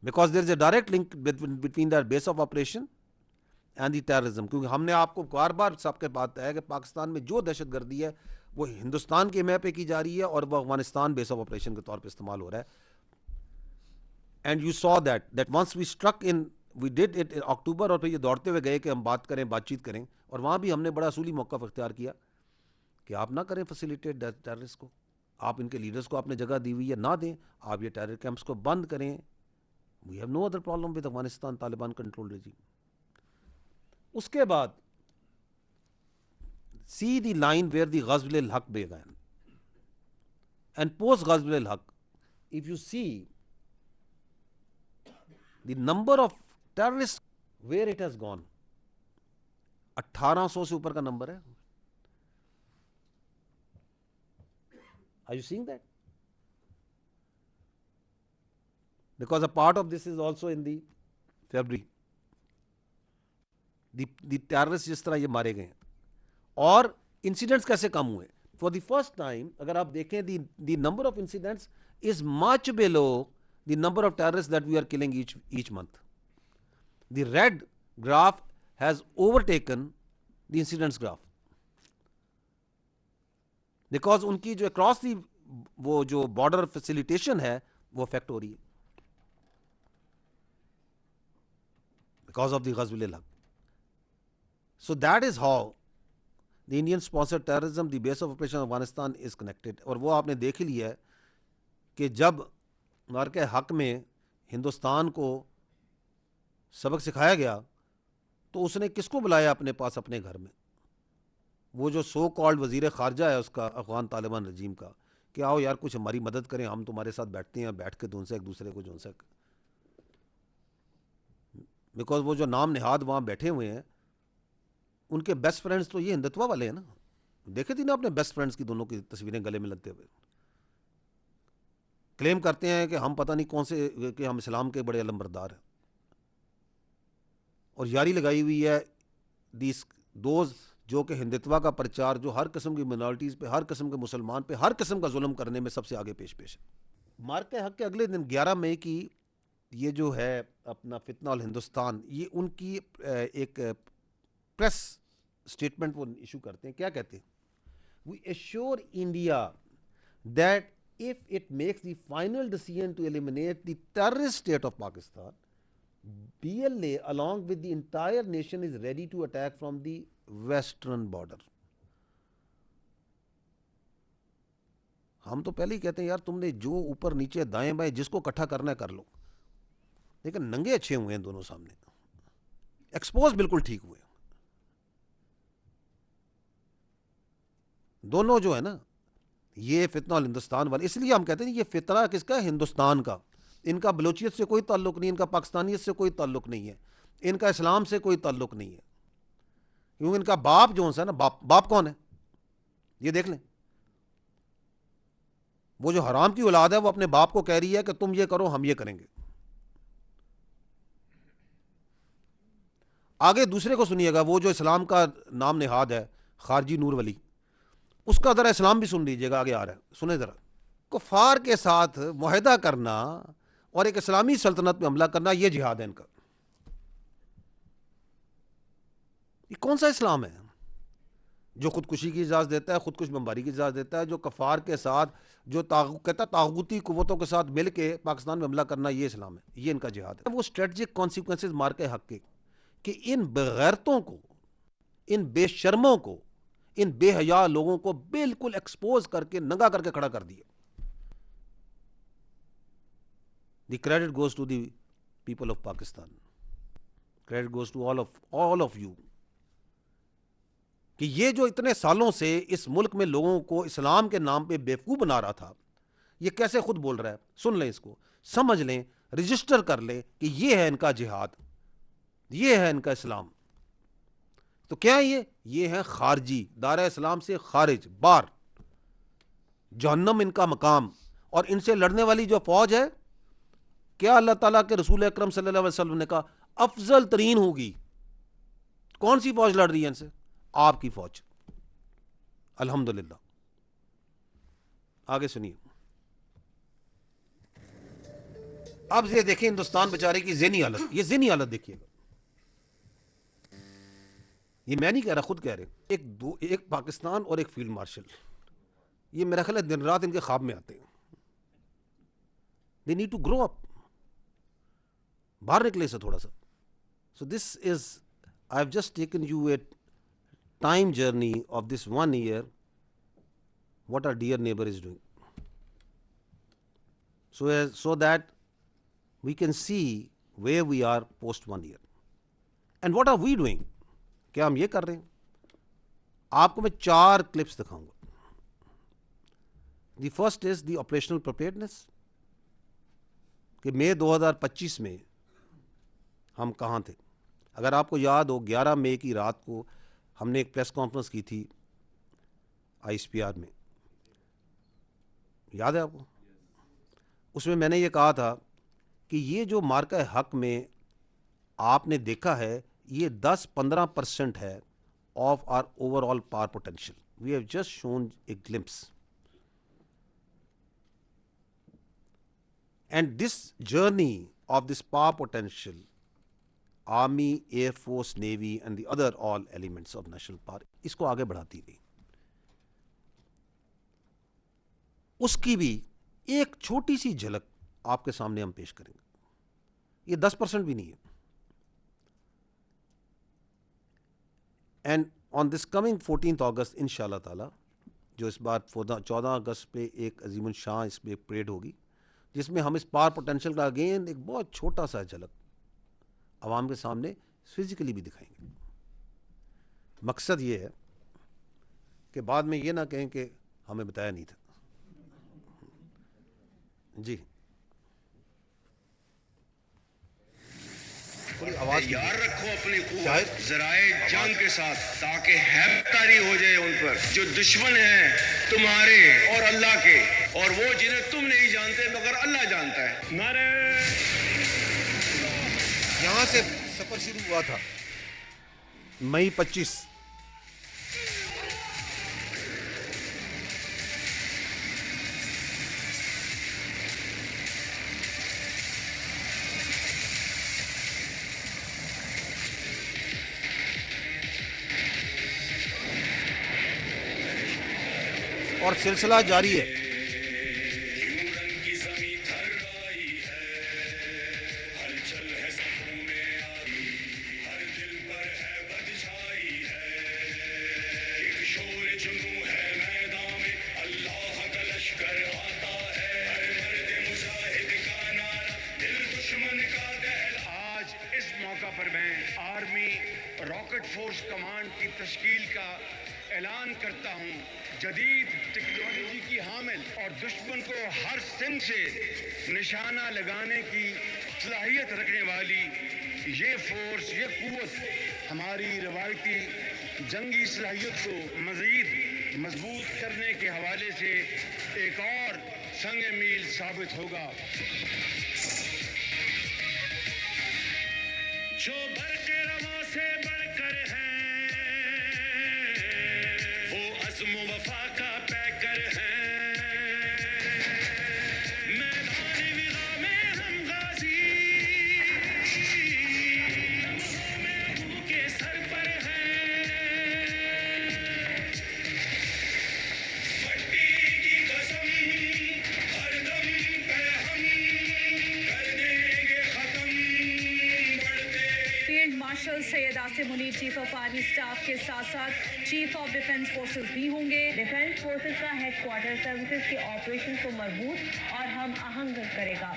Because there is a direct link between the base of operation and the terrorism. کیونکہ ہم نے آپ کو بار بار سب کے بات ہے کہ پاکستان میں جو دہشت گردی ہے وہ ہندوستان کے میپ پہ کی جا رہی ہے اور وہ افغانستان بیس آف آپریشن کے طور پہ استعمال ہو رہا ہے. And you saw that once we struck in we did it in October, اور پھر یہ دوڑتے ہوئے گئے کہ ہم بات کریں, بات چیت کریں, اور وہاں بھی ہم نے بڑا اصولی موقف اختیار کیا کہ آپ نہ کریں فیسیلیٹیٹ ٹیررسٹ کو, آپ ان کے لیڈرز کو آپ نے جگہ دی ہوئی ہے نہ دیں, آپ یہ ٹیرر کیمپس کو بند کریں. We have no other problem with Afghanistan Taliban control regime. اس کے بعد سی دی line where the غزو ul Haq began and post غزو ul Haq, if you see the number of terrorists where it has gone, 1800 سے اوپر کا نمبر ہے. Are you seeing that? Because a part of this is also in the February. The terrorists جس طرح یہ مارے گئے ہیں اور انسیڈنٹس کیسے کم ہوئے. فار دی فرسٹ ٹائم اگر آپ دیکھیں the number of incidents is much below the number of terrorist that we are killing each month. The red graph has over taken the incidents graph, because ان کی جو across the وہ جو border facilitation ہے وہ effect ہو رہی ہے because of the غزو ul Haq. So that is how the Indian sponsored terrorism, the base of operation of Afghanistan is connected. اور وہ آپ نے دیکھ ہی لیا ہے کہ جب معرکہ حق میں ہندوستان کو سبق سکھایا گیا تو اس نے کس کو بلایا اپنے پاس اپنے گھر میں, وہ جو سو کالڈ وزیر خارجہ ہے اس کا افغان طالبان رجیم کا, کہ آؤ یار کچھ ہماری مدد کریں, ہم تمہارے ساتھ بیٹھتے ہیں, بیٹھ کے دون سے ایک دوسرے کو جون سک, بیکاز وہ جو نام نہاد وہاں بیٹھے ہوئے ہیں ان کے بیسٹ فرینڈز تو یہ ہندتوا والے ہیں نا. دیکھے تھی نا اپنے بیسٹ فرینڈز کی دونوں کی تصویریں گلے میں لگتے ہوئے, کلیم کرتے ہیں کہ ہم پتہ نہیں کون سے کہ ہم اسلام کے بڑے علمبردار ہیں, اور یاری لگائی ہوئی ہے دوز جو کہ ہندتوا کا پرچار, جو ہر قسم کی منارٹیز پہ, ہر قسم کے مسلمان پہ, ہر قسم کا ظلم کرنے میں سب سے آگے پیش ہے. مارکہ حق کے اگلے دن 11 مئی کی یہ جو ہے اپنا فتنہ الہندوستان, یہ ان کی ایک پریس اسٹیٹمنٹ وہ ایشو کرتے ہیں. کیا کہتے ہیں؟ We assure India that if it makes the final decision to eliminate the terrorist state of Pakistan, BLA along with the entire nation is ready to attack from the western border. ہم تو پہلے ہی کہتے ہیں یار تم نے جو اوپر نیچے دائیں بائیں جس کو اکٹھا کرنا ہے کر لو, لیکن ننگے اچھے ہوئے ہیں دونوں سامنے, ایکسپوز بالکل ٹھیک ہوئے دونوں جو ہے نا یہ فتنہ الہندوستان والے. اس لیے ہم کہتے ہیں یہ فتنہ کس کا ہے؟ ہندوستان کا. ان کا بلوچیت سے کوئی تعلق نہیں, ان کا پاکستانیت سے کوئی تعلق نہیں ہے, ان کا اسلام سے کوئی تعلق نہیں ہے, کیونکہ ان کا باپ جو ہے نا, باپ کون ہے یہ دیکھ لیں. وہ جو حرام کی اولاد ہے وہ اپنے باپ کو کہہ رہی ہے کہ تم یہ کرو ہم یہ کریں گے. آگے دوسرے کو سنیے گا, وہ جو اسلام کا نام نہاد ہے خارجی نور ولی, اس کا ذرا اسلام بھی سن لیجیے گا, آگے آ رہا ہے سنیں ذرا. کفار کے ساتھ معاہدہ کرنا اور ایک اسلامی سلطنت پہ حملہ کرنا یہ جہاد ہے ان کا. یہ کون سا اسلام ہے جو خودکشی کی اجازت دیتا ہے, خودکش بمباری کی اجازت دیتا ہے, جو کفار کے ساتھ جو کہتا ہے طاغوتی قوتوں کے ساتھ مل کے پاکستان میں حملہ کرنا یہ اسلام ہے, یہ ان کا جہاد ہے. وہ اسٹریٹجک کانسیکوینسز مارکے حق کے کہ ان بغیرتوں کو, ان بے شرموں کو, ان بے حیا لوگوں کو بالکل ایکسپوز کر کے ننگا کر کے کھڑا کر دیا. The credit goes to the people of Pakistan, credit goes to all of you, کہ یہ جو اتنے سالوں سے اس ملک میں لوگوں کو اسلام کے نام پہ بیوقوف بنا رہا تھا, یہ کیسے خود بول رہا ہے. سن لیں اس کو, سمجھ لیں, رجسٹر کر لیں کہ یہ ہے ان کا جہاد, یہ ہے ان کا اسلام. تو کیا ہے یہ ہے خارجی, دائرہ اسلام سے خارج, بار, جہنم ان کا مقام. اور ان سے لڑنے والی جو فوج ہے, کیا اللہ تعالیٰ کے رسول اکرم صلی اللہ علیہ وسلم نے کہا افضل ترین ہوگی. کون سی فوج لڑ رہی ہے ان سے؟ آپ کی فوج. الحمدللہ. آگے سنیے. اب یہ دیکھیں ہندوستان بیچارے کی ذہنی حالت, یہ ذہنی حالت دیکھیے گا, یہ میں نہیں کہہ رہا, خود کہہ رہے, ایک پاکستان اور ایک فیلڈ مارشل, یہ میرا خیال ہے دن رات ان کے خواب میں آتے ہیں. They need to grow up, باہر نکلے سے تھوڑا سا. So this is, I've just taken you a time journey of this 1 year, what our dear neighbor is doing. So that we can see where we are post 1 year. And what are we doing? کیا ہم یہ کر رہے ہیں؟ آپ کو میں 4 clips دکھاؤں گا. The first is the operational پریپیئرڈنس, کہ مئی 2025 میں ہم کہاں تھے. اگر آپ کو یاد ہو 11 مئی کی رات کو ہم نے ایک پریس کانفرنس کی تھی آئی ایس پی آر میں, یاد ہے آپ کو؟ اس میں نے یہ کہا تھا کہ یہ جو مارکہ حق میں آپ نے دیکھا ہے یہ 10-15% ہے of our overall power potential. We have just shown a glimpse. And this journey of this power potential, army, air force, navy and the other all elements of national power, اس کو آگے بڑھاتی گئی. اس کی بھی ایک چھوٹی سی جھلک آپ کے سامنے ہم پیش کریں گے. یہ 10% بھی نہیں ہے. اینڈ آن دس کمنگ 14 اگست ان شاء اللہ تعالیٰ, جو اس بار 14 اگست پہ ایک عظیم الشان اس پہ ایک پریڈ ہوگی, جس میں ہم اس پاور پوٹینشیل کا اگین ایک بہت چھوٹا سا جھلک عوام کے سامنے فزیکلی بھی دکھائیں گے. مقصد یہ ہے کہ بعد میں یہ نہ کہیں کہ ہمیں بتایا نہیں تھا. جی تیار رکھو اپنی قوت ذرائع جنگ کے ساتھ, تاکہ ہیبت طاری ہو جائے ان پر جو دشمن ہیں تمہارے اور اللہ کے, اور وہ جنہیں تم نہیں جانتے مگر اللہ جانتا ہے. نعرہ یہاں سے سفر شروع ہوا تھا مئی 25. اور سلسلہ جاری ہے. آج اس موقع پر میں آرمی راکٹ فورس کمانڈ کی تشکیل کا اعلان کرتا ہوں. جدید ٹیکنالوجی کی حامل اور دشمن کو ہر سمت سے نشانہ لگانے کی صلاحیت رکھنے والی یہ فورس, یہ قوت ہماری روایتی جنگی صلاحیت کو مزید مضبوط کرنے کے حوالے سے ایک اور سنگ میل ثابت ہوگا. جو برق رواں سے بڑھ کر ہیں وہ عزم و وفا کا پیکر ہیں. میدان وغا میں ہم غازی میں ابو کے سر پر ہیں. پٹی کی قسم ہر دم پہ ہم کر دیں گے ختم. Field marshal Syed Asim Munir chief of army staff کے ساتھ ساتھ چیف آف ڈیفنس فورسز بھی ہوں گے. ڈیفنس فورسز کا ہیڈ کوارٹر سروسز کے آپریشن کو مربوط اور ہم آہنگ کرے گا.